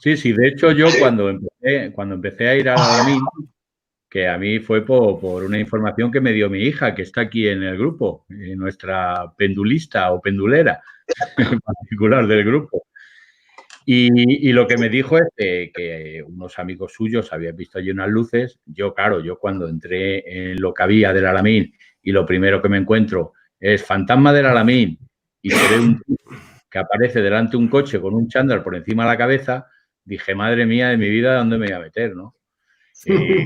Sí, sí, de hecho yo cuando empecé a ir al Alamín, que a mí fue por una información que me dio mi hija, que está aquí en el grupo, nuestra pendulista o pendulera en particular del grupo. Y lo que me dijo es que unos amigos suyos habían visto allí unas luces. Yo, claro, yo cuando entré en lo que había del Alamín y lo primero que me encuentro es fantasma del Alamín y se ve un tipo que aparece delante de un coche con un chándal por encima de la cabeza, dije, madre mía de mi vida, ¿dónde me voy a meter, no?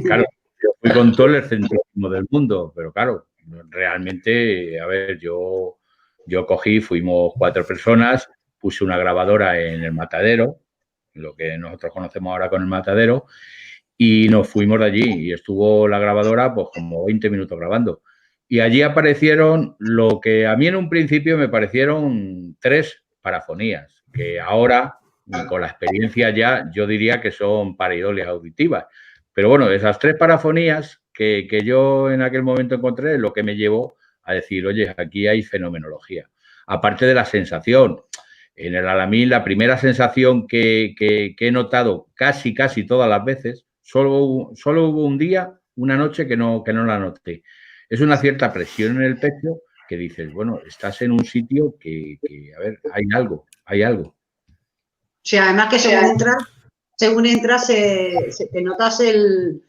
Claro, yo fui con todo el centrismo del mundo, pero claro, realmente, a ver, yo cogí, fuimos 4 personas, puse una grabadora en el matadero, lo que nosotros conocemos ahora con el matadero, y nos fuimos de allí y estuvo la grabadora pues como 20 minutos grabando. Y allí aparecieron lo que a mí en un principio me parecieron 3 parafonías, que ahora, con la experiencia ya, yo diría que son pareidolias auditivas. Pero bueno, esas 3 parafonías que yo en aquel momento encontré es lo que me llevó a decir, oye, aquí hay fenomenología. Aparte de la sensación, en el Alamín la primera sensación que he notado casi todas las veces, solo hubo un día, una noche que no la noté. Es una cierta presión en el pecho que dices, bueno, estás en un sitio que a ver, hay algo. Sí, además que según entras, te notas el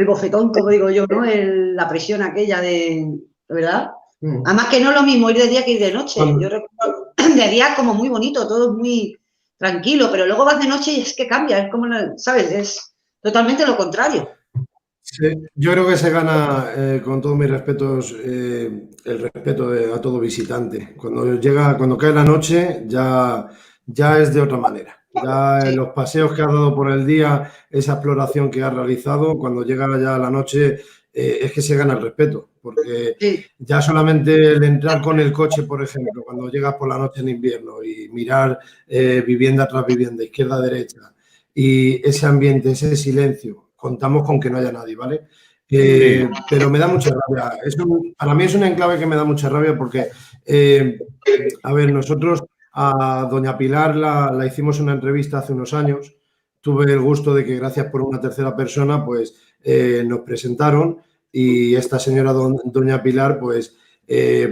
bofetón, como digo yo, ¿no? La presión aquella ¿verdad? Además que no es lo mismo ir de día que ir de noche. Yo recuerdo de día como muy bonito, todo es muy tranquilo, pero luego vas de noche y es que cambia, es como, ¿sabes? Es totalmente lo contrario. Sí, yo creo que se gana, con todos mis respetos, el respeto a todo visitante. Cuando cae la noche, ya es de otra manera. Ya Sí. los paseos que has dado por el día, esa exploración que has realizado, cuando llega ya la noche, es que se gana el respeto. Porque Sí. ya solamente el entrar con el coche, por ejemplo, cuando llegas por la noche en invierno y mirar vivienda tras vivienda, izquierda a derecha, y ese ambiente, ese silencio, contamos con que no haya nadie, ¿vale? Pero me da mucha rabia. Para mí es un enclave que me da mucha rabia porque, a ver, nosotros a doña Pilar la hicimos una entrevista hace unos años. Tuve el gusto de que gracias por una tercera persona, pues nos presentaron y esta señora doña Pilar, pues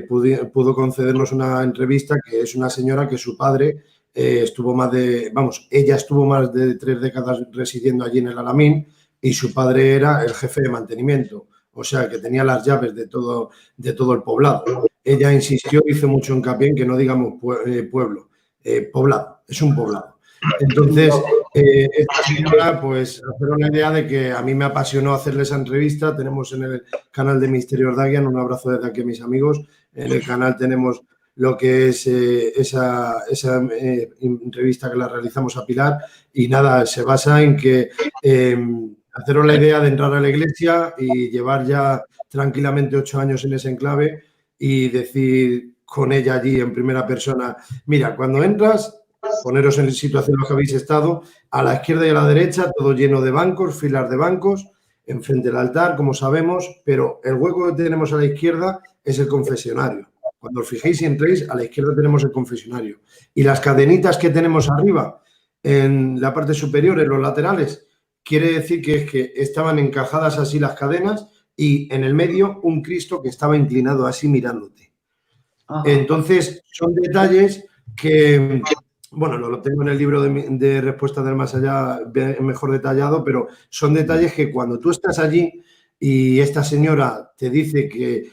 pudo concedernos una entrevista, que es una señora que su padre ella estuvo más de 3 décadas residiendo allí en el Alamín y su padre era el jefe de mantenimiento, o sea, que tenía las llaves de todo el poblado. Ella insistió, hizo mucho hincapié en que no digamos pueblo, poblado, es un poblado. Entonces, esta señora, pues, hacer una idea de que a mí me apasionó hacerle esa entrevista. Tenemos en el canal de Misterios Dagian, un abrazo desde aquí a mis amigos, en el canal tenemos lo que es esa entrevista que la realizamos a Pilar y nada, se basa en que haceros la idea de entrar a la iglesia y llevar ya tranquilamente 8 años en ese enclave y decir con ella allí en primera persona, mira, cuando entras, poneros en situación en la que habéis estado, a la izquierda y a la derecha, todo lleno de bancos, filas de bancos, enfrente del altar, como sabemos, pero el hueco que tenemos a la izquierda es el confesionario. Cuando os fijéis y entréis, a la izquierda tenemos el confesionario. Y las cadenitas que tenemos arriba, en la parte superior, en los laterales, quiere decir que es que estaban encajadas así las cadenas y en el medio un Cristo que estaba inclinado así mirándote. Entonces, son detalles que, bueno, lo tengo en el libro de Respuestas del Más Allá mejor detallado, pero son detalles que cuando tú estás allí y esta señora te dice que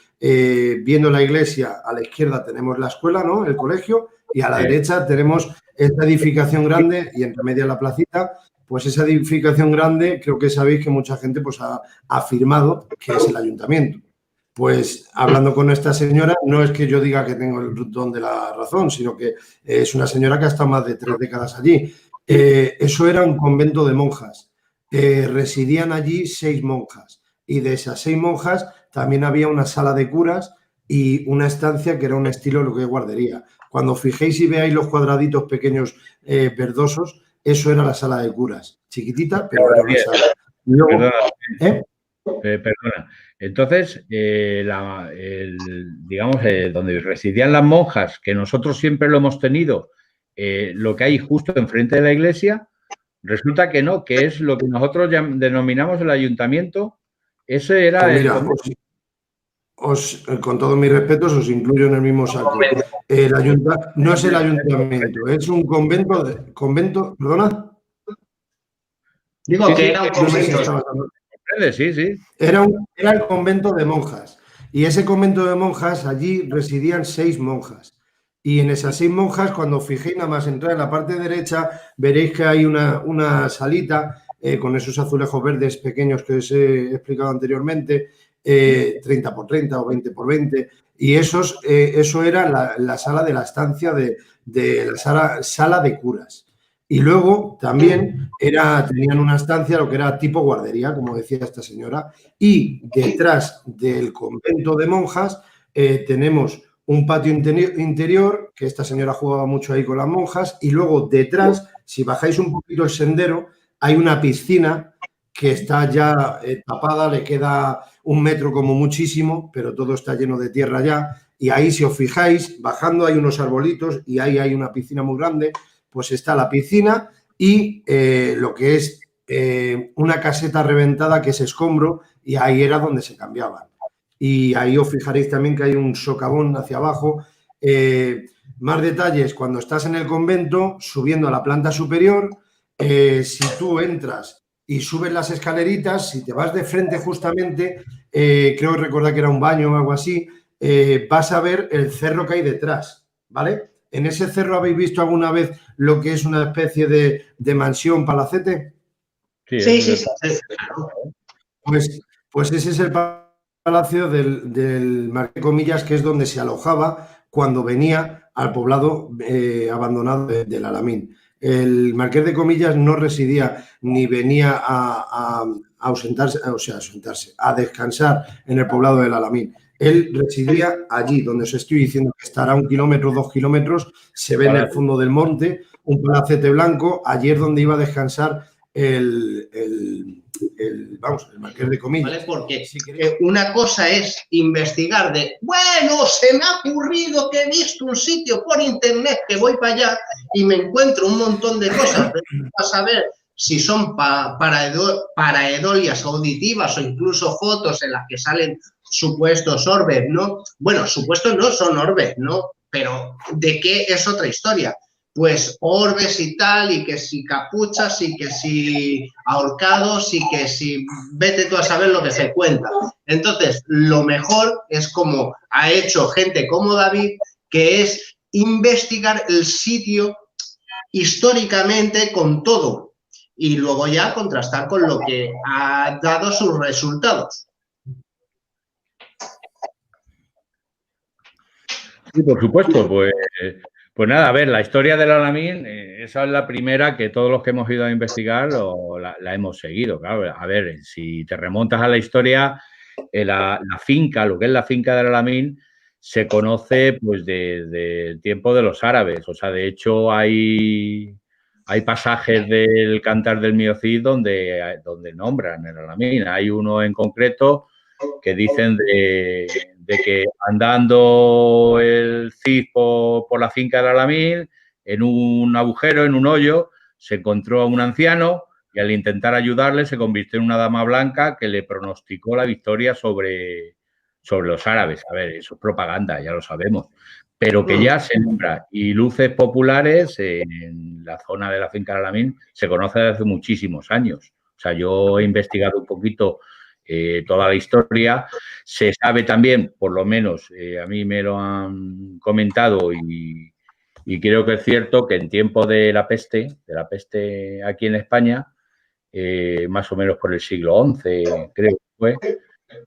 viendo la iglesia, a la izquierda tenemos la escuela, ¿no? El colegio, y a la derecha tenemos esta edificación grande y entre media la placita. Pues esa edificación grande, creo que sabéis que mucha gente pues, ha afirmado que es el ayuntamiento. Pues hablando con esta señora, no es que yo diga que tengo el don de la razón, sino que es una señora que ha estado más de 3 décadas allí. Eso era un convento de monjas. Residían allí 6 monjas y de esas 6 monjas también había una sala de curas y una estancia que era un estilo lo que es guardería. Cuando fijéis y veáis los cuadraditos pequeños verdosos, eso era la sala de curas, chiquitita, pero era una sala. Luego, perdona. Entonces, digamos, donde residían las monjas, que nosotros siempre lo hemos tenido, lo que hay justo enfrente de la iglesia, resulta que no, que es lo que nosotros denominamos el ayuntamiento. Ese era pues mira, con todos mis respetos, os incluyo en el mismo saco. No es el ayuntamiento, es un convento, ¿perdona? Digo que era un convento. Sí. Era el convento de monjas. Y ese convento de monjas, allí residían 6 monjas. Y en esas 6 monjas, cuando fijéis nada más entrar en la parte derecha, veréis que hay una salita con esos azulejos verdes pequeños que os he explicado anteriormente, 30 por 30 o 20 por 20. Y eso era la sala de la estancia de la sala de curas. Y luego también tenían una estancia, lo que era tipo guardería, como decía esta señora. Y detrás del convento de monjas tenemos un patio interior, que esta señora jugaba mucho ahí con las monjas. Y luego detrás, si bajáis un poquito el sendero, hay una piscina que está ya tapada, le queda 1 metro como muchísimo, pero todo está lleno de tierra ya. Y ahí, si os fijáis, bajando hay unos arbolitos y ahí hay una piscina muy grande. Pues está la piscina y lo que es una caseta reventada que es escombro y ahí era donde se cambiaban. Y ahí os fijaréis también que hay un socavón hacia abajo. Más detalles, cuando estás en el convento, subiendo a la planta superior, si tú entras y subes las escaleritas, si te vas de frente justamente, creo recordar que era un baño o algo así, vas a ver el cerro que hay detrás, ¿vale? ¿En ese cerro habéis visto alguna vez lo que es una especie de mansión, palacete? Sí. Pues ese es el palacio del Marqués de Comillas, que es donde se alojaba cuando venía al poblado abandonado del Alamín. El Marqués de Comillas no residía ni venía a descansar en el poblado del Alamín. Él residía allí, donde os estoy diciendo que estará 1 kilómetro, 2 kilómetros, se ve en el fondo del monte, un palacete blanco, allí es donde iba a descansar el Marqués de Comillas. ¿Vale? Porque una cosa es investigar bueno, se me ha ocurrido que he visto un sitio por internet que voy para allá y me encuentro un montón de cosas, pero vas a ver si son pareidolias auditivas o incluso fotos en las que salen supuestos orbes, ¿no? Bueno, supuestos no son orbes, ¿no? Pero ¿de qué es otra historia? Pues orbes y tal, y que si capuchas, y que si ahorcados, y que si vete tú a saber lo que se cuenta. Entonces, lo mejor es como ha hecho gente como David, que es investigar el sitio históricamente con todo y luego ya contrastar con lo que ha dado sus resultados. Sí, por supuesto, pues nada, a ver, la historia del Alamín, esa es la primera que todos los que hemos ido a investigar la hemos seguido, claro. A ver, si te remontas a la historia, la finca, lo que es la finca del Alamín, se conoce pues desde el tiempo de los árabes. O sea, de hecho hay pasajes del Cantar del Miocid donde nombran el Alamín. Hay uno en concreto que dicen de que andando el Cid por la finca del Alamín, en un agujero, en un hoyo, se encontró a un anciano y al intentar ayudarle se convirtió en una dama blanca que le pronosticó la victoria sobre los árabes. A ver, eso es propaganda, ya lo sabemos, pero que ya se nombra. Y luces populares en la zona de la finca del Alamín se conoce desde hace muchísimos años. O sea, yo he investigado un poquito toda la historia. Se sabe también, por lo menos a mí me lo han comentado y creo que es cierto que en tiempo de la peste aquí en España, más o menos por el siglo XI, creo que fue,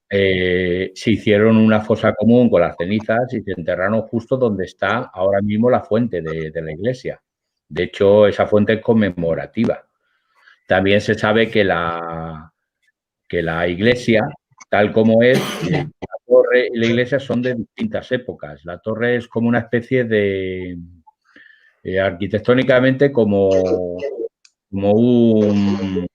se hicieron una fosa común con las cenizas y se enterraron justo donde está ahora mismo la fuente de la iglesia. De hecho, esa fuente es conmemorativa. También se sabe que la iglesia, tal como es, la torre y la iglesia son de distintas épocas. La torre es como una especie de, arquitectónicamente, como un,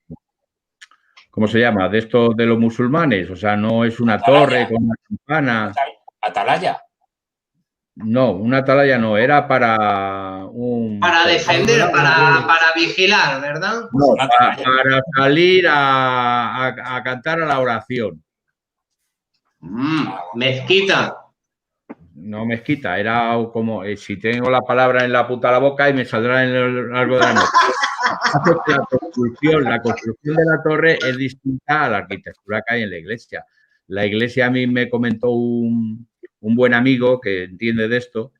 ¿cómo se llama? De estos de los musulmanes. O sea, no es una torre con una campana. ¿Atalaya? No, una atalaya no, era para un... Para defender, para vigilar, ¿verdad? No, para salir a cantar a la oración. Mezquita. No mezquita, era como, si tengo la palabra en la puta la boca y me saldrá en el largo de la noche. La construcción de la torre es distinta a la arquitectura que hay en la iglesia. La iglesia, a mí me comentó un buen amigo que entiende de esto,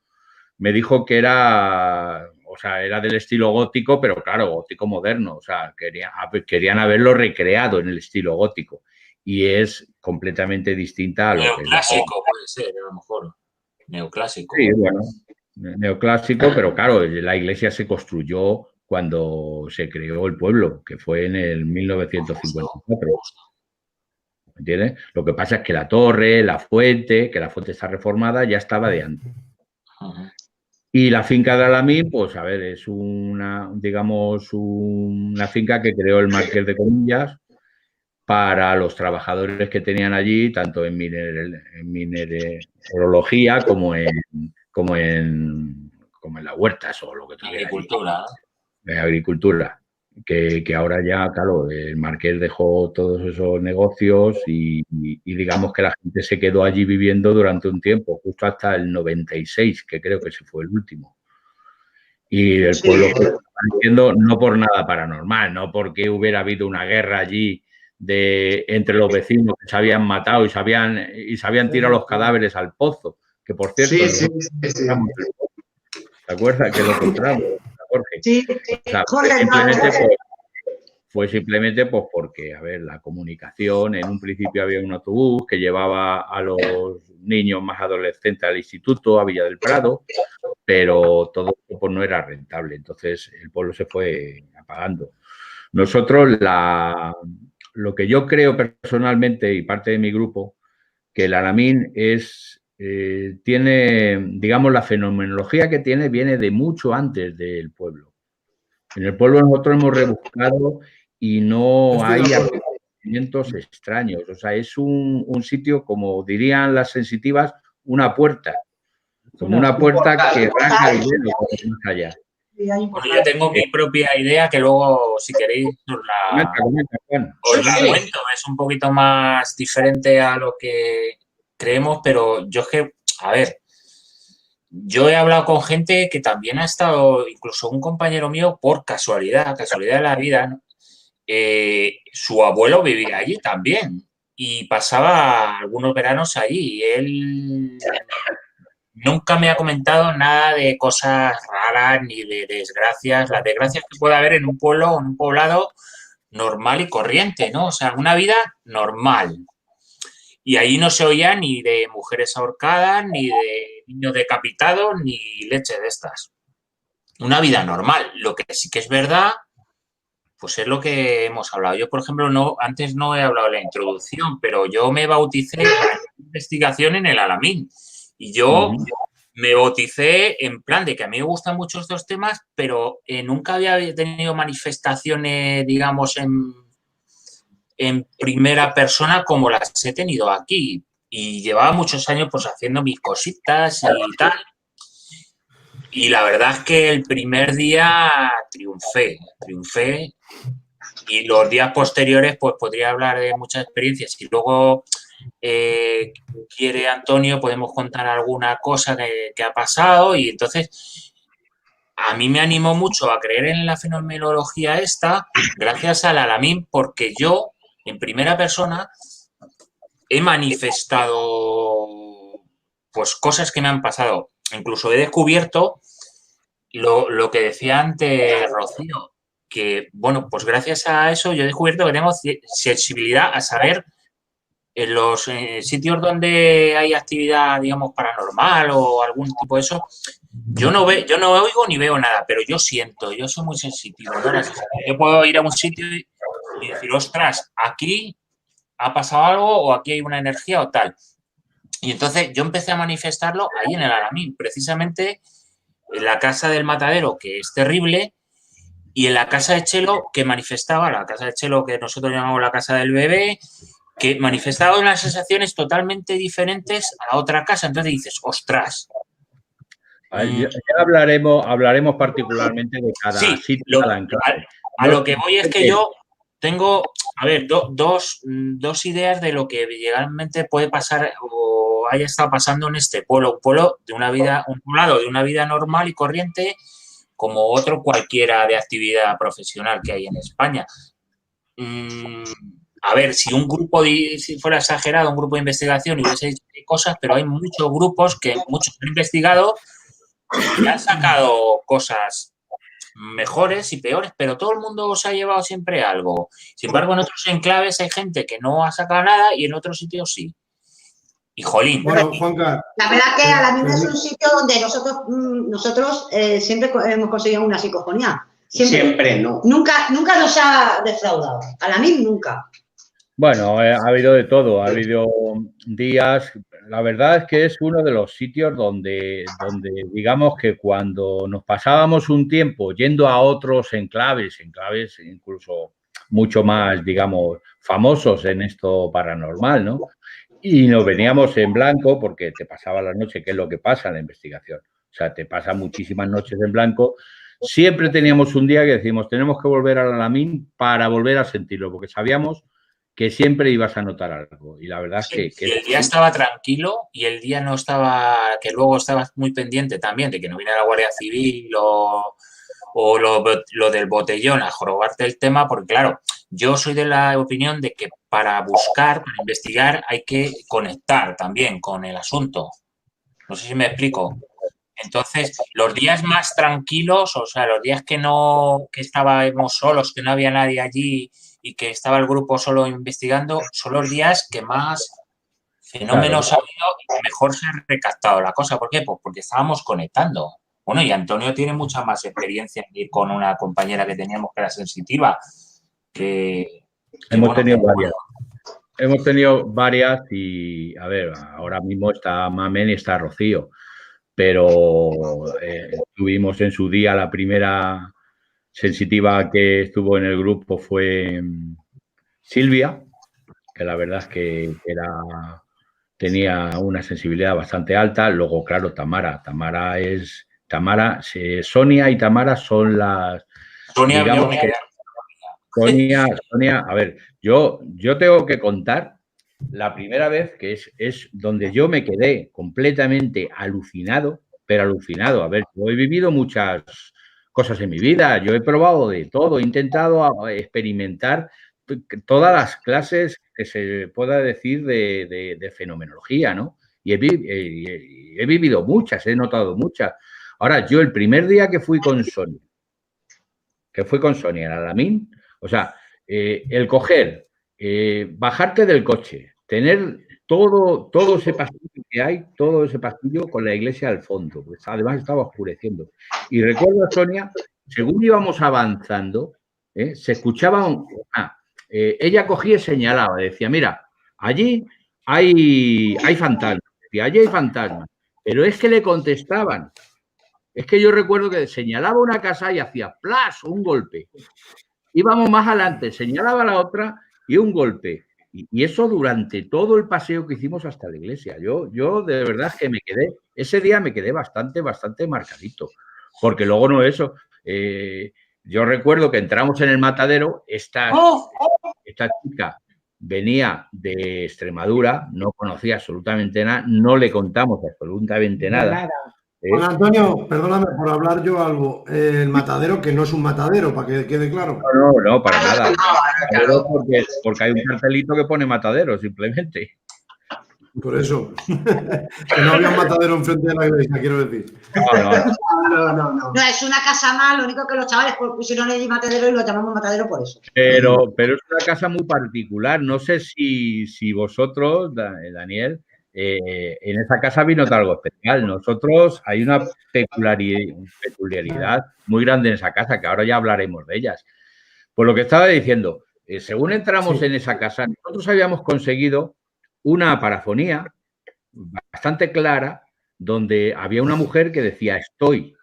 me dijo que era, o sea, era del estilo gótico, pero claro, gótico moderno. O sea, querían haberlo recreado en el estilo gótico. Y es completamente distinta a lo que es. Neoclásico puede ser, a lo mejor. Neoclásico. Sí, bueno, neoclásico, pero claro, la iglesia se construyó cuando se creó el pueblo, que fue en el 1954. ¿Entiendes? Lo que pasa es que la torre, la fuente, que la fuente está reformada, ya estaba de antes. Y la finca de Alamín, pues a ver, es una, digamos, una finca que creó el Marqués de Comillas para los trabajadores que tenían allí, tanto en mineralogía como en las huertas o lo que tuviera. Agricultura. De agricultura. Que ahora ya, claro, el Marqués dejó todos esos negocios y digamos que la gente se quedó allí viviendo durante un tiempo, justo hasta el 96, que creo que ese fue el último. Y el pueblo fue creciendo no por nada paranormal, no porque hubiera habido una guerra allí entre los vecinos que se habían matado y se habían tirado los cadáveres al pozo, que por cierto, ¿te acuerdas que lo encontramos, Jorge? Sí, o sea, fue simplemente pues porque, a ver, la comunicación, en un principio había un autobús que llevaba a los niños más adolescentes al instituto, a Villa del Prado, pero todo eso pues no era rentable, entonces el pueblo se fue apagando. Nosotros, lo que yo creo personalmente y parte de mi grupo, que el Alamín tiene, digamos, la fenomenología que tiene viene de mucho antes del pueblo. En el pueblo nosotros hemos rebuscado y no hay acontecimientos extraños. O sea, es un sitio, como dirían las sensitivas, una puerta. Como una puerta que arranca el hielo más allá. Bueno, yo tengo mi propia idea que luego, si queréis, os la comento. Es un poquito más diferente a lo que creemos, pero yo es que, a ver, yo he hablado con gente que también ha estado, incluso un compañero mío, por casualidad de la vida, ¿no? Su abuelo vivía allí también y pasaba algunos veranos allí. Y él nunca me ha comentado nada de cosas raras ni de desgracias. Las desgracias que puede haber en un pueblo, en un poblado normal y corriente, ¿no? O sea, una vida normal. Y ahí no se oía ni de mujeres ahorcadas, ni de niños decapitados, ni leche de estas. Una vida normal. Lo que sí que es verdad, pues es lo que hemos hablado. Yo, por ejemplo, antes no he hablado de la introducción, pero yo me bauticé en investigación en el Alamín. Y yo me bauticé en plan de que a mí me gustan mucho estos temas, pero nunca había tenido manifestaciones, digamos, en primera persona como las he tenido aquí. Y llevaba muchos años pues haciendo mis cositas y tal. Y la verdad es que el primer día triunfé. Y los días posteriores pues podría hablar de muchas experiencias. Si luego quiere Antonio, podemos contar alguna cosa que ha pasado. Y entonces a mí me animó mucho a creer en la fenomenología esta gracias al Alamín, porque yo, en primera persona, he manifestado pues cosas que me han pasado. Incluso he descubierto lo que decía antes Rocío, que, bueno, pues gracias a eso yo he descubierto que tengo sensibilidad a saber en los sitios donde hay actividad, digamos, paranormal o algún tipo de eso. Yo no oigo ni veo nada, pero yo siento, yo soy muy sensitivo, ¿no? Yo puedo ir a un sitio y decir, ostras, aquí ha pasado algo o aquí hay una energía o tal. Y entonces yo empecé a manifestarlo ahí en el Alamín, precisamente en la casa del matadero, que es terrible, y en la casa de Chelo, que manifestaba, la casa de Chelo que nosotros llamamos la casa del bebé, que manifestaba unas sensaciones totalmente diferentes a la otra casa. Entonces dices, ostras. Ya hablaremos particularmente de cada sitio. A lo que voy es que yo tengo, a ver, dos ideas de lo que legalmente puede pasar o haya estado pasando en este pueblo. Un pueblo de una vida, un poblado de una vida normal y corriente, como otro cualquiera de actividad profesional que hay en España. A ver, si un grupo, si fuera exagerado, un grupo de investigación y hubiese dicho cosas, pero hay muchos grupos que muchos han investigado y han sacado cosas mejores y peores, pero todo el mundo se ha llevado siempre algo. Sin embargo, en otros enclaves hay gente que no ha sacado nada y en otros sitios sí. Y jolín. Bueno, Juanca, la verdad que Alamín es un sitio donde nosotros siempre hemos conseguido una psicofonía. Siempre no. Nunca nos ha defraudado. Alamín nunca. Bueno, ha habido de todo. Ha habido días. La verdad es que es uno de los sitios donde digamos que cuando nos pasábamos un tiempo yendo a otros enclaves incluso mucho más, digamos, famosos en esto paranormal, ¿no? Y nos veníamos en blanco porque te pasaba la noche, que es lo que pasa en la investigación. O sea, te pasan muchísimas noches en blanco. Siempre teníamos un día que decimos, tenemos que volver al Alamín para volver a sentirlo, porque sabíamos que siempre ibas a notar algo. Y la verdad es que el día estaba tranquilo y el día no estaba, que luego estabas muy pendiente también de que no viniera la Guardia Civil o lo del botellón a jorobarte el tema, porque claro, yo soy de la opinión de que para buscar, para investigar, hay que conectar también con el asunto. No sé si me explico. Entonces, los días más tranquilos, o sea, los días que estábamos solos, que no había nadie allí y que estaba el grupo solo investigando, son los días que más fenómenos ha habido y mejor se ha recaptado la cosa. ¿Por qué? Pues porque estábamos conectando. Bueno, y Antonio tiene mucha más experiencia en ir con una compañera que teníamos que era sensitiva. Hemos tenido varias y, a ver, ahora mismo está Mamen y está Rocío, pero tuvimos en su día la primera sensitiva que estuvo en el grupo fue Silvia, que la verdad es que tenía una sensibilidad bastante alta. Luego, claro, Sonia y Tamara son las... Sonia, a ver, yo tengo que contar la primera vez que es donde yo me quedé completamente alucinado, pero alucinado. A ver, yo he vivido muchas cosas en mi vida, yo he probado de todo, he intentado experimentar todas las clases que se pueda decir de fenomenología, ¿no? Y he vivido muchas, he notado muchas. Ahora, yo el primer día que fui con Sonia en Alamín, o sea, el coger, bajarte del coche, tener todo ese pasillo que hay, todo ese pasillo con la iglesia al fondo, pues además estaba oscureciendo. Y recuerdo a Sonia, según íbamos avanzando, se escuchaba ella cogía y señalaba, decía, mira, allí hay fantasmas, decía, allí hay fantasmas, pero es que le contestaban. Es que yo recuerdo que señalaba una casa y hacía ¡plas! Un golpe. Íbamos más adelante, señalaba la otra y un golpe. Y eso durante todo el paseo que hicimos hasta la iglesia. Yo de verdad que ese día me quedé bastante marcadito. Porque luego no eso. Yo recuerdo que entramos en el matadero, esta chica venía de Extremadura, no conocía absolutamente nada, no le contamos absolutamente nada. Juan Antonio, perdóname por hablar yo algo. El matadero, que no es un matadero, para que quede claro. No, para nada. Porque hay un cartelito que pone matadero, simplemente. Por eso. Que no había un matadero enfrente de la iglesia, quiero decir. No, es una casa más, lo único que los chavales pusieron el matadero y lo llamamos matadero por eso. Pero es una casa muy particular. No sé si vosotros, Daniel, en esa casa habéis notado algo especial. Nosotros hay una peculiaridad muy grande en esa casa, que ahora ya hablaremos de ellas. Por lo que estaba diciendo, según entramos en esa casa, nosotros habíamos conseguido una parafonía bastante clara donde había una mujer que decía estoy.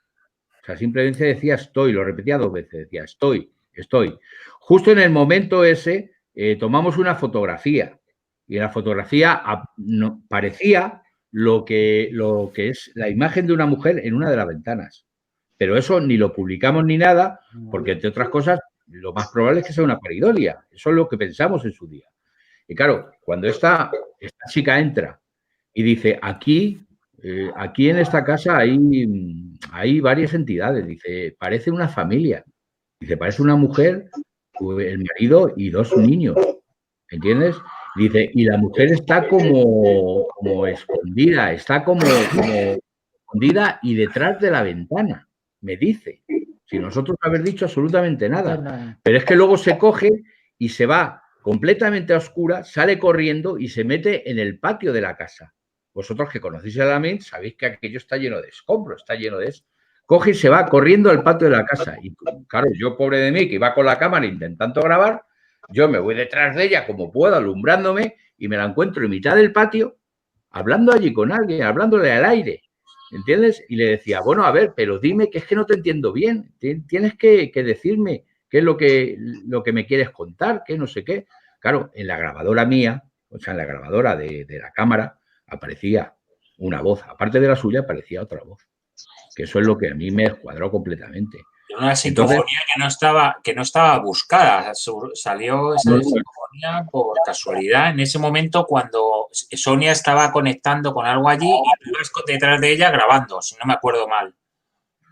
O sea, simplemente decía estoy, lo repetía 2 veces, decía estoy. Justo en el momento ese tomamos una fotografía y en la fotografía parecía lo que es la imagen de una mujer en una de las ventanas. Pero eso ni lo publicamos ni nada, porque entre otras cosas lo más probable es que sea una pareidolia. Eso es lo que pensamos en su día. Y claro, cuando esta chica entra y dice, aquí en esta casa hay varias entidades, dice, parece una familia, dice, parece una mujer, el marido y 2 niños, ¿entiendes? Dice, y la mujer está como escondida, está como escondida y detrás de la ventana, me dice, sin nosotros haber dicho absolutamente nada. Pero es que luego se coge y se va completamente a oscura, sale corriendo y se mete en el patio de la casa. Vosotros que conocéis el Alamín sabéis que aquello está lleno de escombros, está lleno de eso. Coge y se va corriendo al patio de la casa. Y claro, yo, pobre de mí, que iba con la cámara intentando grabar, yo me voy detrás de ella como puedo, alumbrándome, y me la encuentro en mitad del patio, hablando allí con alguien, hablándole al aire, ¿entiendes? Y le decía, bueno, a ver, pero dime que es que no te entiendo bien, tienes que decirme qué es lo que me quieres contar, qué no sé qué. Claro, en la grabadora mía, o sea, en la grabadora de la cámara, aparecía una voz, aparte de la suya, aparecía otra voz. Que eso es lo que a mí me escuadró completamente. Una psicofonía que no estaba buscada. Salió esa psicofonía por casualidad en ese momento cuando Sonia estaba conectando con algo allí y tú ibas detrás de ella grabando, si no me acuerdo mal.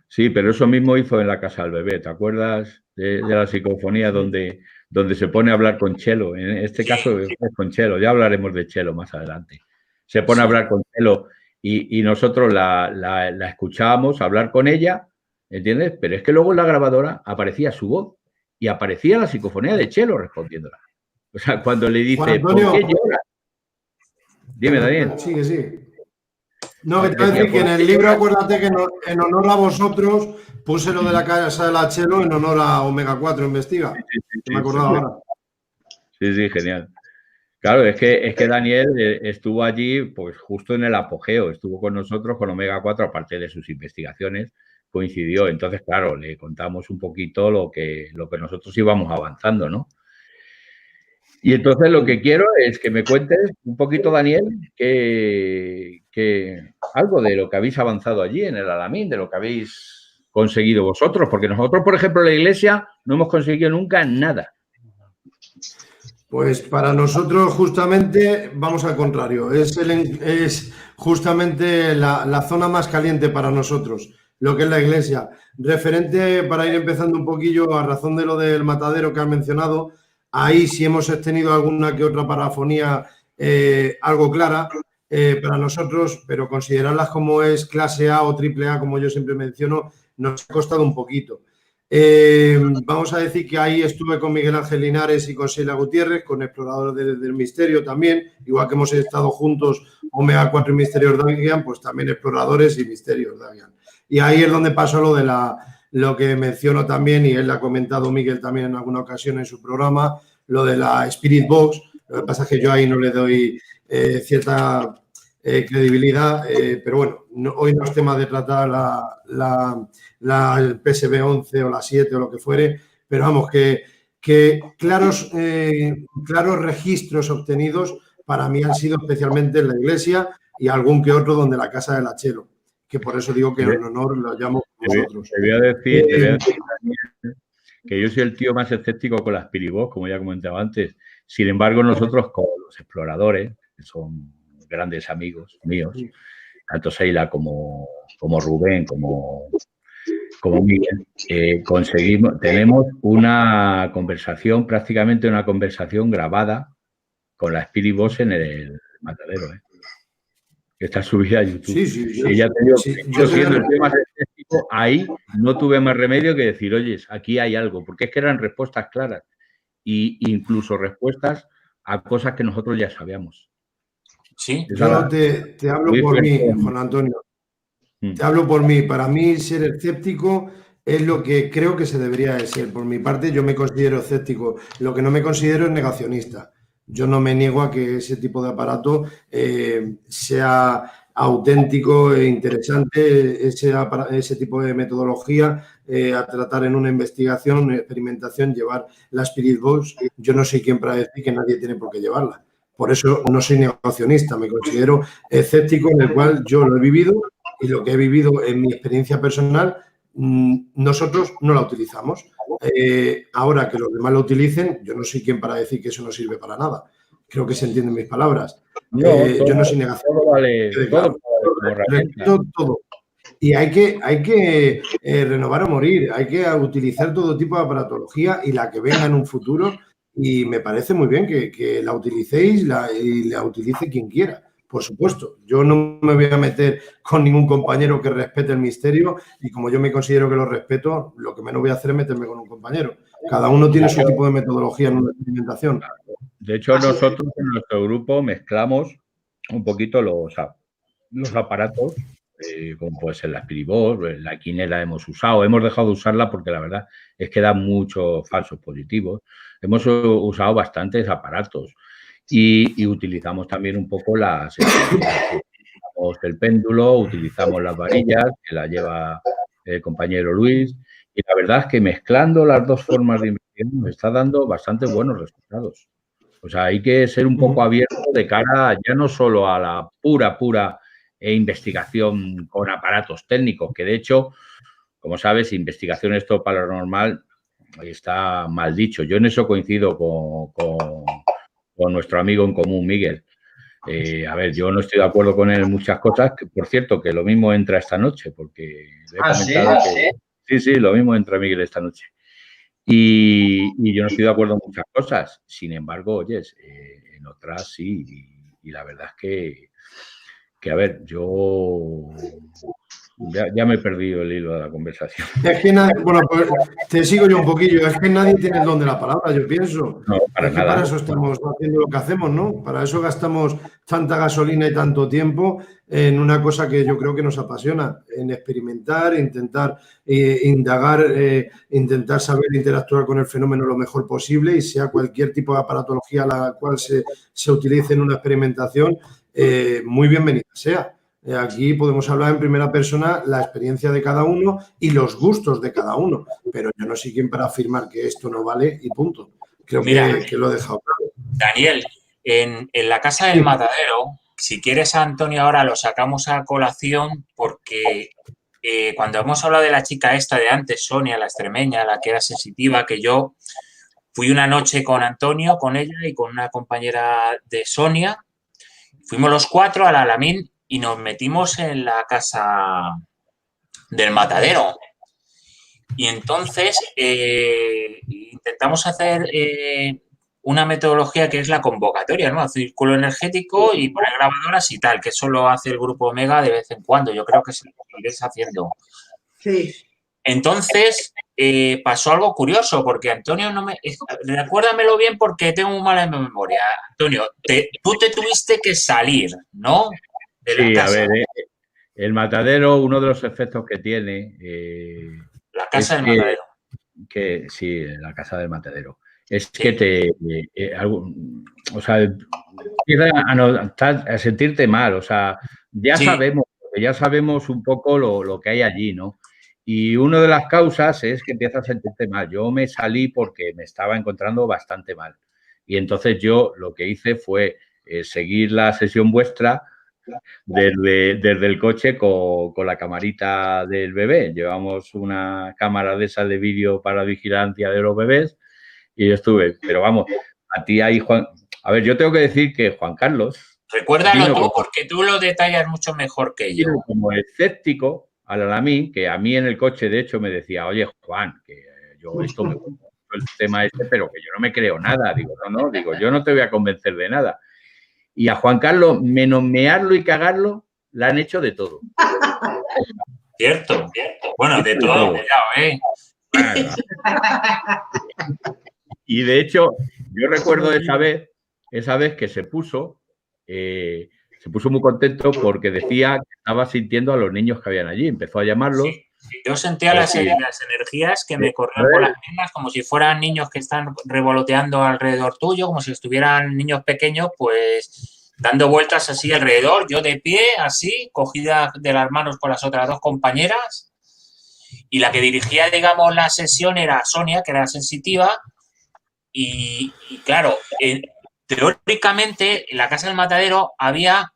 Sí, pero eso mismo hizo en la casa del bebé. ¿Te acuerdas de la psicofonía donde se pone a hablar con Chelo? En este caso es con Chelo. Ya hablaremos de Chelo más adelante. Se pone a hablar con Chelo y nosotros la escuchábamos hablar con ella, ¿entiendes? Pero es que luego en la grabadora aparecía su voz y aparecía la psicofonía de Chelo respondiéndola. O sea, cuando le dice, ¿por qué lloras? Dime, Daniel. Sí. No, que te voy a decir que en el libro, acuérdate que en honor a vosotros puse lo de la casa de la Chelo en honor a Omega 4 Investiga. Me acordaba ahora. Sí, genial. Claro, es que Daniel estuvo allí pues justo en el apogeo, estuvo con nosotros con Omega 4, aparte de sus investigaciones, coincidió. Entonces, claro, le contamos un poquito lo que nosotros íbamos avanzando, ¿no? Y entonces lo que quiero es que me cuentes un poquito, Daniel, que algo de lo que habéis avanzado allí en el Alamín, de lo que habéis conseguido vosotros, porque nosotros, por ejemplo, en la iglesia no hemos conseguido nunca nada. Pues para nosotros justamente vamos al contrario, es justamente la zona más caliente para nosotros, lo que es la iglesia. Referente, para ir empezando un poquillo, a razón de lo del matadero que has mencionado, ahí sí hemos tenido alguna que otra parafonía algo clara para nosotros, pero considerarlas como es clase A o triple A, como yo siempre menciono, nos ha costado un poquito. Vamos a decir que ahí estuve con Miguel Ángel Linares y con Sheila Gutiérrez, con Exploradores del Misterio también, igual que hemos estado juntos Omega 4 y Misterios Davian, pues también Exploradores y Misterios Davian. Y ahí es donde pasó lo que menciono también, y él lo ha comentado Miguel también en alguna ocasión en su programa, lo de la Spirit Box. Lo que pasa es que yo ahí no le doy cierta credibilidad, pero bueno, hoy no es tema de tratar la PSB 11 o la 7 o lo que fuere, pero vamos, que claros registros obtenidos para mí han sido especialmente en la iglesia y algún que otro donde la casa de la Chelo, que por eso digo que en honor lo llamo vosotros. Te voy a decir, Daniel, que yo soy el tío más escéptico con las Spirit Box, como ya comentaba antes. Sin embargo, nosotros con los Exploradores, que son grandes amigos míos, tanto Sheila como Rubén, como Miguel, tenemos una conversación, prácticamente una conversación grabada con la Spirit Box en el matadero. que está subida a YouTube. Sí. Y ya te digo, yo siendo el tema escéptico, ahí no tuve más remedio que decir, oye, aquí hay algo, porque es que eran respuestas claras e incluso respuestas a cosas que nosotros ya sabíamos. Sí. Yo te hablo por mí, Juan Antonio. Te hablo por mí. Para mí, ser escéptico es lo que creo que se debería de ser. Por mi parte, yo me considero escéptico. Lo que no me considero es negacionista. Yo no me niego a que ese tipo de aparato sea auténtico e interesante, ese tipo de metodología a tratar en una investigación, una experimentación, llevar la Spirit Box. Yo no soy quien para decir que nadie tiene por qué llevarla. Por eso no soy negacionista, me considero escéptico, en el cual yo lo he vivido y lo que he vivido en mi experiencia personal, nosotros no la utilizamos. Ahora que los demás lo utilicen, yo no soy quien para decir que eso no sirve para nada. Creo que se entienden mis palabras. Yo no soy negacionista. Todo. Y hay que renovar o morir, hay que utilizar todo tipo de aparatología y la que venga en un futuro. Y me parece muy bien que la utilicéis y la utilice quien quiera, por supuesto. Yo no me voy a meter con ningún compañero que respete el misterio y como yo me considero que lo respeto, lo que menos voy a hacer es meterme con un compañero. Cada uno tiene su tipo de metodología en una experimentación. De hecho, nosotros en nuestro grupo mezclamos un poquito los aparatos, como puede ser la Spirit Box, la Quinela hemos dejado de usarla porque la verdad es que da muchos falsos positivos. Hemos usado bastantes aparatos y utilizamos también un poco el péndulo, utilizamos las varillas que la lleva el compañero Luis y la verdad es que mezclando las dos formas de investigación nos está dando bastante buenos resultados. O sea, hay que ser un poco abierto de cara ya no solo a la pura investigación con aparatos técnicos, que de hecho, como sabes, investigación esto paranormal está mal dicho. Yo en eso coincido con nuestro amigo en común, Miguel. A ver, yo no estoy de acuerdo con él en muchas cosas, que, por cierto, que lo mismo entra esta noche, porque le he comentado que... Sí, lo mismo entra Miguel esta noche. Y yo no estoy de acuerdo en muchas cosas. Sin embargo, oyes, en otras sí. Y la verdad es que, a ver, yo ya me he perdido el hilo de la conversación. Es que pues te sigo yo un poquillo. Es que nadie tiene el don de la palabra, yo pienso. No, para nada. Para eso estamos haciendo lo que hacemos, ¿no? Para eso gastamos tanta gasolina y tanto tiempo en una cosa que yo creo que nos apasiona, en experimentar, intentar indagar, intentar saber interactuar con el fenómeno lo mejor posible y sea cualquier tipo de aparatología a la cual se utilice en una experimentación, muy bienvenida sea. Aquí podemos hablar en primera persona la experiencia de cada uno y los gustos de cada uno, pero yo no soy quien para afirmar que esto no vale y punto. Creo que lo he dejado claro. Daniel, en la Casa del Matadero, si quieres, Antonio, ahora lo sacamos a colación porque cuando hemos hablado de la chica esta de antes, Sonia, la extremeña, la que era sensitiva, que yo fui una noche con Antonio, con ella y con una compañera de Sonia, fuimos los 4 al Alamín y nos metimos en la Casa del Matadero. Y entonces intentamos hacer una metodología que es la convocatoria, ¿no? Círculo energético y poner grabadoras y tal, que eso lo hace el grupo Omega de vez en cuando. Yo creo que se lo iréis haciendo. Sí. Entonces pasó algo curioso, porque Antonio recuérdamelo bien porque tengo muy mala memoria. Antonio, tú te tuviste que salir, ¿no? De la casa. A ver, el matadero, uno de los efectos que tiene... la casa del matadero. Sí, la casa del matadero. Es que o sea, empiezas a sentirte mal, o sea, ya sabemos un poco lo que hay allí, ¿no? Y una de las causas es que empiezas a sentirte mal. Yo me salí porque me estaba encontrando bastante mal. Y entonces yo lo que hice fue seguir la sesión vuestra desde el coche con la camarita del bebé. Llevamos una cámara de esas de vídeo para vigilancia de los bebés y yo estuve. Pero vamos, a ti ahí, Juan... A ver, yo tengo que decir que Juan Carlos... Recuérdalo tú, porque tú lo detallas mucho mejor que yo. Como escéptico al Alamín, que a mí en el coche, de hecho, me decía, oye, Juan, que yo esto me gusta el tema pero que yo no me creo nada. Digo, yo no te voy a convencer de nada. Y a Juan Carlos, menos mearlo y cagarlo, la han hecho de todo. Cierto. Bueno, de todo, cuidado, ¿eh? Y de hecho, yo recuerdo esa vez que se puso muy contento porque decía que estaba sintiendo a los niños que habían allí. Empezó a llamarlos. Sí, yo sentía las energías que me corrían por las piernas como si fueran niños que están revoloteando alrededor tuyo, como si estuvieran niños pequeños, pues dando vueltas así alrededor, yo de pie, así, cogida de las manos con las otras dos compañeras. Y la que dirigía, digamos, la sesión era Sonia, que era sensitiva. Y claro, teóricamente en la Casa del Matadero había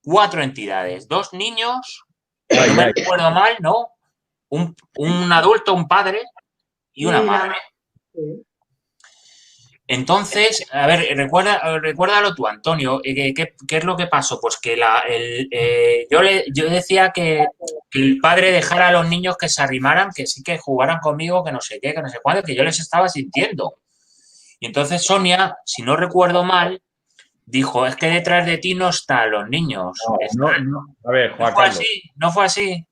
4 entidades, 2 niños, no me recuerdo mal, ¿no? Un adulto, un padre y una madre. Entonces, a ver, recuérdalo tú, Antonio, ¿qué es lo que pasó? Pues que yo decía que el padre dejara a los niños que se arrimaran, que sí que jugaran conmigo, que no sé qué, que no sé cuándo, que yo les estaba sintiendo. Y entonces Sonia, si no recuerdo mal, dijo, es que detrás de ti no están los niños. No. A ver, Juan Carlos. ¿No fue así?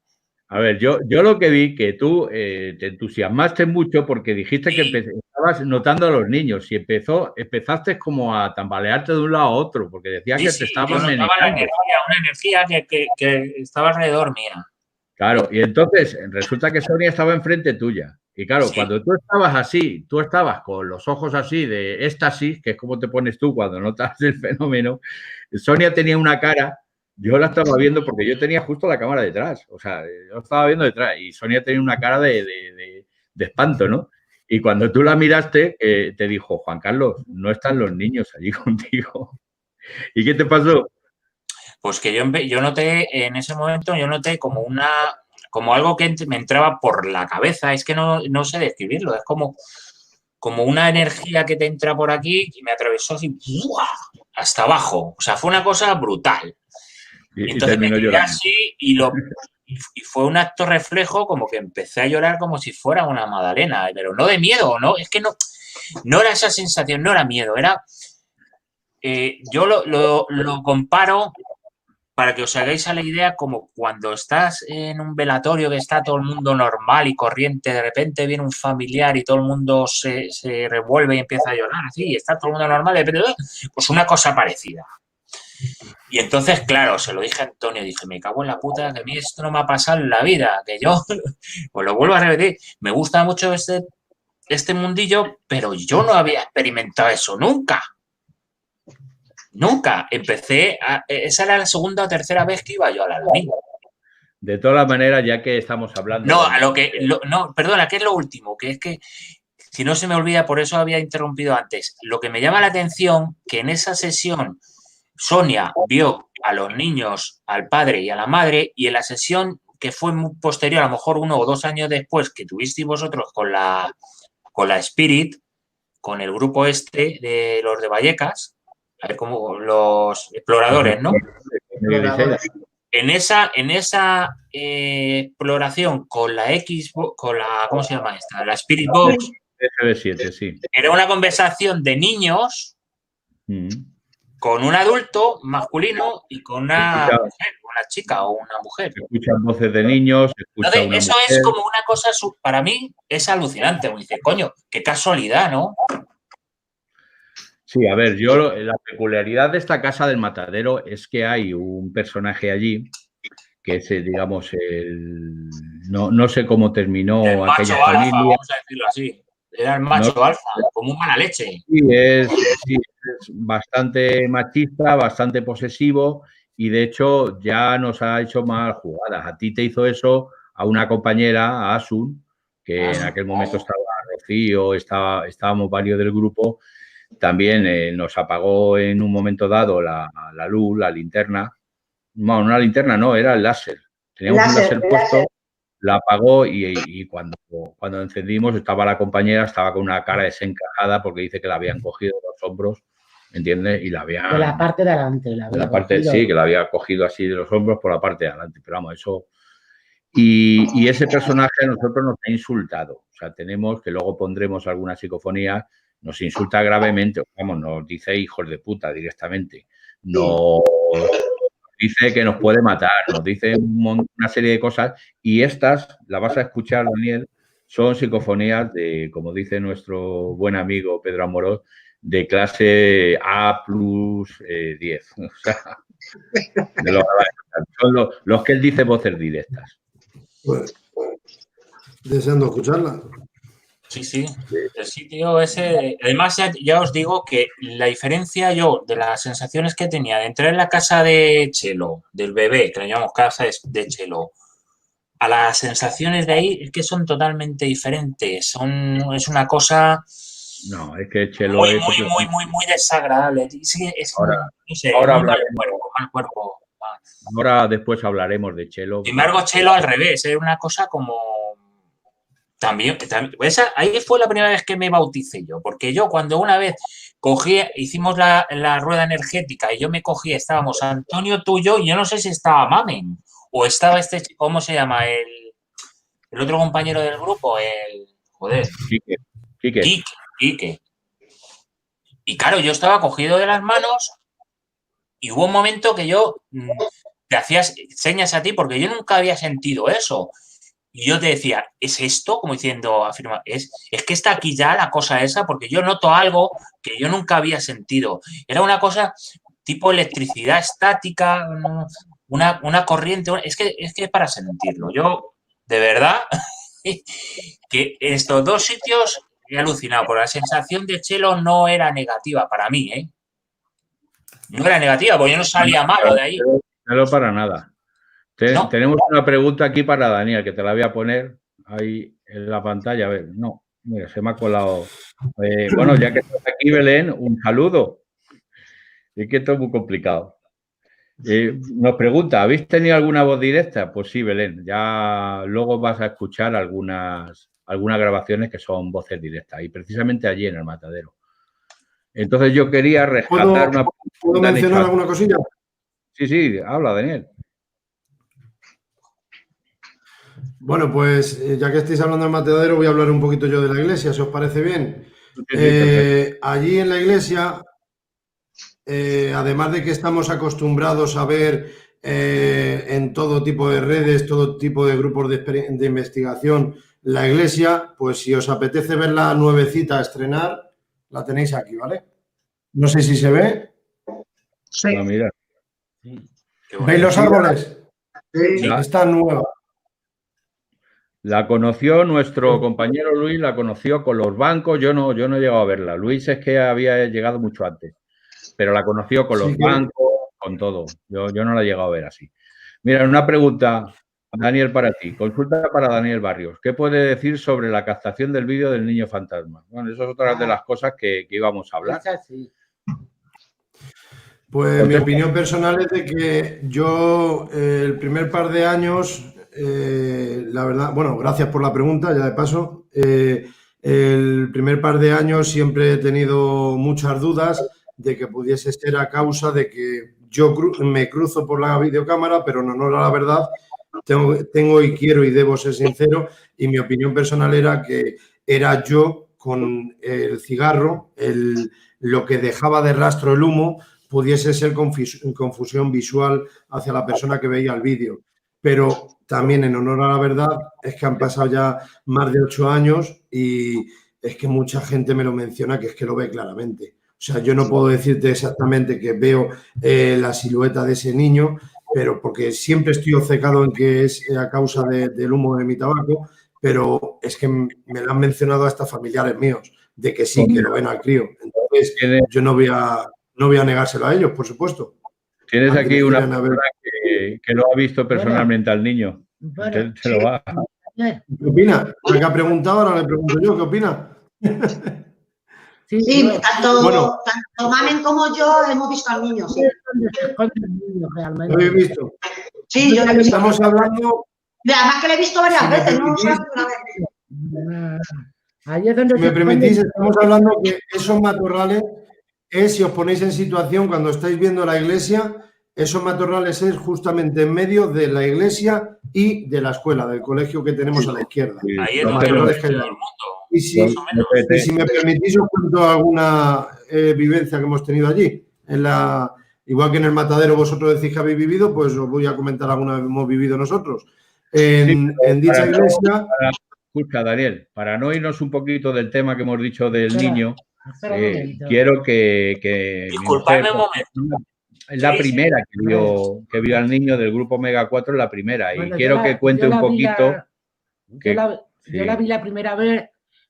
A ver, yo lo que vi que tú te entusiasmaste mucho porque dijiste que estabas notando a los niños y empezaste como a tambalearte de un lado a otro porque decías que te estaban manejando. Una energía que estaba alrededor mía. Claro, y entonces resulta que Sonia estaba enfrente tuya. Y claro, cuando tú estabas así, tú estabas con los ojos así de éxtasis, que es como te pones tú cuando notas el fenómeno, Sonia tenía una cara, yo la estaba viendo porque yo tenía justo la cámara detrás, o sea, yo estaba viendo detrás y Sonia tenía una cara de espanto, ¿no? Y cuando tú la miraste, te dijo, Juan Carlos, no están los niños allí contigo. ¿Y qué te pasó? Pues que yo noté, en ese momento, como algo que me entraba por la cabeza, es que no sé describirlo, es como una energía que te entra por aquí y me atravesó así, ¡buah!, hasta abajo. O sea, fue una cosa brutal. Y entonces me quedé así y fue un acto reflejo, como que empecé a llorar como si fuera una magdalena, pero no de miedo, ¿no? Es que no era esa sensación, no era miedo, era... yo lo comparo, para que os hagáis a la idea, como cuando estás en un velatorio que está todo el mundo normal y corriente, de repente viene un familiar y todo el mundo se revuelve y empieza a llorar, así, y está todo el mundo normal, pues una cosa parecida. Y entonces, claro, se lo dije a Antonio, dije, me cago en la puta, que a mí esto no me ha pasado en la vida, que yo, pues lo vuelvo a repetir, me gusta mucho este mundillo, pero yo no había experimentado eso nunca. Nunca. Esa era la segunda o tercera vez que iba yo a la domingo. De todas maneras, ya que estamos hablando... Perdona, ¿qué es lo último? Que es que, si no se me olvida, por eso había interrumpido antes. Lo que me llama la atención, que en esa sesión Sonia vio a los niños, al padre y a la madre, y en la sesión que fue muy posterior, a lo mejor 1 o 2 años después, que tuvisteis vosotros con la Spirit, con el grupo de los de Vallecas, a ver cómo los exploradores, ¿no? En esa exploración con la ¿cómo se llama esta? La Spirit Box. FB7, sí. Era una conversación de niños con un adulto masculino y con una chica o una mujer. Escuchan voces de niños. Eso es como una cosa, para mí, es alucinante. Me dice, coño, qué casualidad, ¿no? Sí, a ver, la peculiaridad de esta Casa del Matadero es que hay un personaje allí que es, digamos, no sé cómo terminó aquella familia. Alfa, vamos a decirlo así. Era el macho alfa, como un mala leche. Sí, es bastante machista, bastante posesivo y, de hecho, ya nos ha hecho mal jugadas. A ti te hizo eso, a una compañera, a Asun, que en aquel momento estaba Rocío, estábamos varios del grupo. También nos apagó en un momento dado la luz, la linterna. No, una linterna no, era el láser. Teníamos un láser puesto, la apagó y cuando encendimos estaba la compañera, estaba con una cara desencajada porque dice que la habían cogido de los hombros, ¿entiendes? Y la habían... De la parte de adelante. Sí, que la había cogido así de los hombros por la parte de adelante. Pero vamos, eso... Y ese personaje a nosotros nos ha insultado. O sea, tenemos, que luego pondremos alguna psicofonía, nos insulta gravemente, vamos, nos dice hijos de puta directamente. Nos dice que nos puede matar, nos dice una serie de cosas y estas, las vas a escuchar, Daniel, son psicofonías de, como dice nuestro buen amigo Pedro Amorós, de clase A plus 10. O sea, son los que él dice voces directas. Pues, deseando escucharla. Sí, sí. El sitio ese. Además, ya os digo que la diferencia yo de las sensaciones que tenía de entrar en la casa de Chelo, del bebé, que le llamamos casa de Chelo, a las sensaciones de ahí es que son totalmente diferentes. Es una cosa. No, es que Chelo es muy desagradable. Sí, ahora, no sé, ahora mal cuerpo. Ahora después hablaremos de Chelo. Sin embargo, Chelo al revés, era una cosa como. También ahí fue la primera vez que me bauticé yo, porque yo cuando una vez hicimos la rueda energética y yo me cogí, estábamos Antonio, tú y yo no sé si estaba Mamen o estaba ¿cómo se llama? El otro compañero del grupo, Quique. Y claro, yo estaba cogido de las manos y hubo un momento que yo te hacías señas a ti porque yo nunca había sentido eso. Y yo te decía, ¿es esto? Como diciendo, afirma, es que está aquí ya la cosa esa, porque yo noto algo que yo nunca había sentido. Era una cosa tipo electricidad estática, una corriente, es que es para sentirlo. Yo, de verdad, que en estos dos sitios he alucinado, porque la sensación de Chelo no era negativa para mí, ¿eh? No era negativa, porque yo no salía malo de ahí. No para nada. No. Tenemos una pregunta aquí para Daniel, que te la voy a poner ahí en la pantalla. A ver, no, mira, se me ha colado. Bueno, ya que estás aquí, Belén, un saludo. Es que esto es muy complicado. Nos pregunta, ¿habéis tenido alguna voz directa? Pues sí, Belén, ya luego vas a escuchar algunas grabaciones que son voces directas, y precisamente allí en el Matadero. Entonces yo quería rescatar una... ¿Puedo mencionar alguna cosilla? Sí, habla, Daniel. Bueno, pues ya que estáis hablando del Matadero, voy a hablar un poquito yo de la iglesia, si os parece bien. Allí en la iglesia, además de que estamos acostumbrados a ver en todo tipo de redes, todo tipo de grupos de investigación, la iglesia, pues si os apetece ver la nuevecita a estrenar, la tenéis aquí, ¿vale? No sé si se ve. Sí. No, mira. ¿Veis los árboles? Sí. Está nueva. La conoció nuestro compañero Luis, la conoció con los bancos. Yo no he llegado a verla. Luis es que había llegado mucho antes, pero la conoció con los bancos, con todo. Yo no la he llegado a ver así. Mira, una pregunta, Daniel, para ti. Consulta para Daniel Barrios. ¿Qué puede decir sobre la captación del vídeo del niño fantasma? Bueno, eso es otra de las cosas que íbamos a hablar. Pues mi opinión personal es de que yo el primer par de años... la verdad, bueno, gracias por la pregunta, ya de paso. El primer par de años siempre he tenido muchas dudas de que pudiese ser a causa de que yo me cruzo por la videocámara, pero en honor a la verdad tengo y quiero y debo ser sincero, y mi opinión personal era que era yo con el cigarro, lo que dejaba de rastro el humo, pudiese ser confusión visual hacia la persona que veía el vídeo. Pero también, en honor a la verdad, es que han pasado ya más de 8 años y es que mucha gente me lo menciona, que es que lo ve claramente. O sea, yo no puedo decirte exactamente que veo la silueta de ese niño, pero porque siempre estoy obcecado en que es a causa del humo de mi tabaco, pero es que me lo han mencionado hasta familiares míos, de que sí, que lo ven al crío. Entonces, yo no voy a negárselo a ellos, por supuesto. Tienes aquí una persona que lo ha visto personalmente al niño. Bueno, se lo va. ¿Qué opina? La que ha preguntado, ahora le pregunto yo, ¿qué opina? Sí, tanto Mamen como yo hemos visto al niño. Sí. ¿Lo habéis visto? Sí, yo lo he visto. Estamos hablando... Además que lo he visto varias veces, no solamente una vez. Si me permitís, estamos hablando que esos matorrales es, si os ponéis en situación cuando estáis viendo la iglesia, esos matorrales es justamente en medio de la iglesia y de la escuela, del colegio que tenemos a la izquierda. Ahí es donde lo ves todo el mundo. Y si me permitís, os cuento alguna vivencia que hemos tenido allí, en la Igual que en el matadero vosotros decís que habéis vivido, pues os voy a comentar alguna vez hemos vivido nosotros. En dicha iglesia... Escucha, Daniel, para no irnos un poquito del tema que hemos dicho del niño, quiero que disculpadme un momento. Es la primera que vio al niño del grupo Omega 4, la primera. Y quiero que cuente un poquito. Yo la vi la primera vez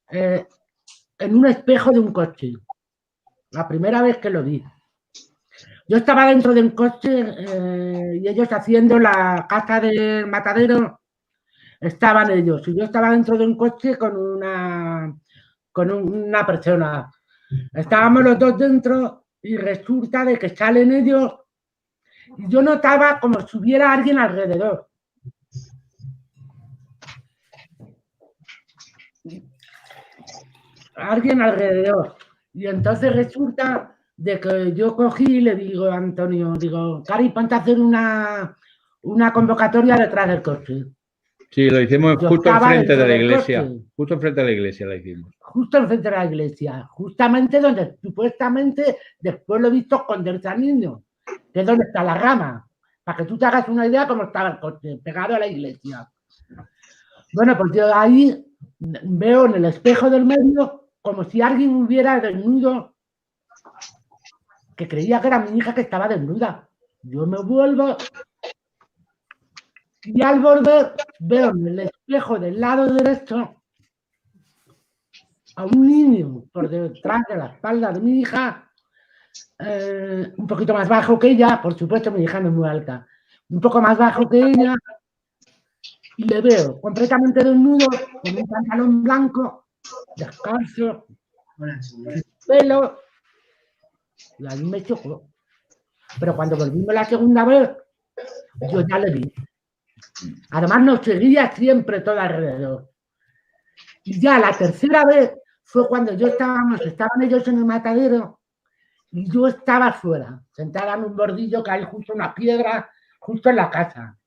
en un espejo de un coche. La primera vez que lo vi. Yo estaba dentro de un coche y ellos haciendo la caza del matadero. Estaban ellos. Y yo estaba dentro de un coche con una persona. Estábamos los dos dentro y resulta de que salen ellos y yo notaba como si hubiera alguien alrededor. Alguien alrededor. Y entonces resulta de que yo cogí y le digo a Antonio, digo, Cari, ponte a hacer una convocatoria detrás del coche. Sí, lo hicimos justo enfrente de la iglesia. Justo enfrente de la iglesia la hicimos. Justo enfrente de la iglesia. Justamente donde supuestamente después lo he visto esconderse al niño. Que es donde está la rama. Para que tú te hagas una idea cómo estaba el coche, pegado a la iglesia. Bueno, pues yo ahí veo en el espejo del medio como si alguien hubiera desnudo, que creía que era mi hija que estaba desnuda. Yo me vuelvo y al volver veo en el espejo del lado derecho a un niño por detrás de la espalda de mi hija, un poquito más bajo que ella, por supuesto mi hija no es muy alta, un poco más bajo que ella, y le veo completamente desnudo, con un pantalón blanco, descalzo, pelo, y ahí me chocó. Pero cuando volvimos la segunda vez, yo ya le vi. Además nos seguía siempre todo alrededor. Y ya la tercera vez fue cuando estaban ellos en el matadero y yo estaba fuera, sentada en un bordillo que hay justo una piedra, justo en la casa.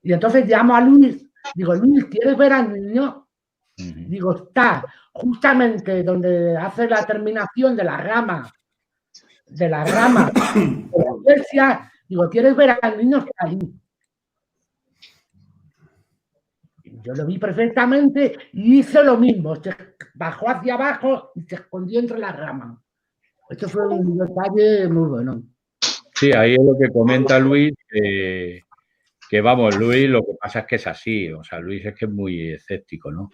Y entonces llamo a Luis, digo, Luis, ¿quieres ver al niño? Digo, está justamente donde hace la terminación de la rama de la iglesia. Digo, ¿quieres ver al niño? Está ahí. Yo lo vi perfectamente y hizo lo mismo. Se bajó hacia abajo y se escondió entre las ramas. Esto fue un detalle muy bueno. Sí, ahí es lo que comenta Luis, que vamos, Luis, lo que pasa es que es así. O sea, Luis es que es muy escéptico, ¿no?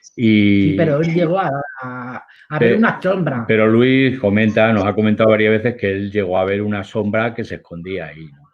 Sí, pero él llegó a ver una sombra. Pero Luis nos ha comentado varias veces que él llegó a ver una sombra que se escondía ahí, ¿no?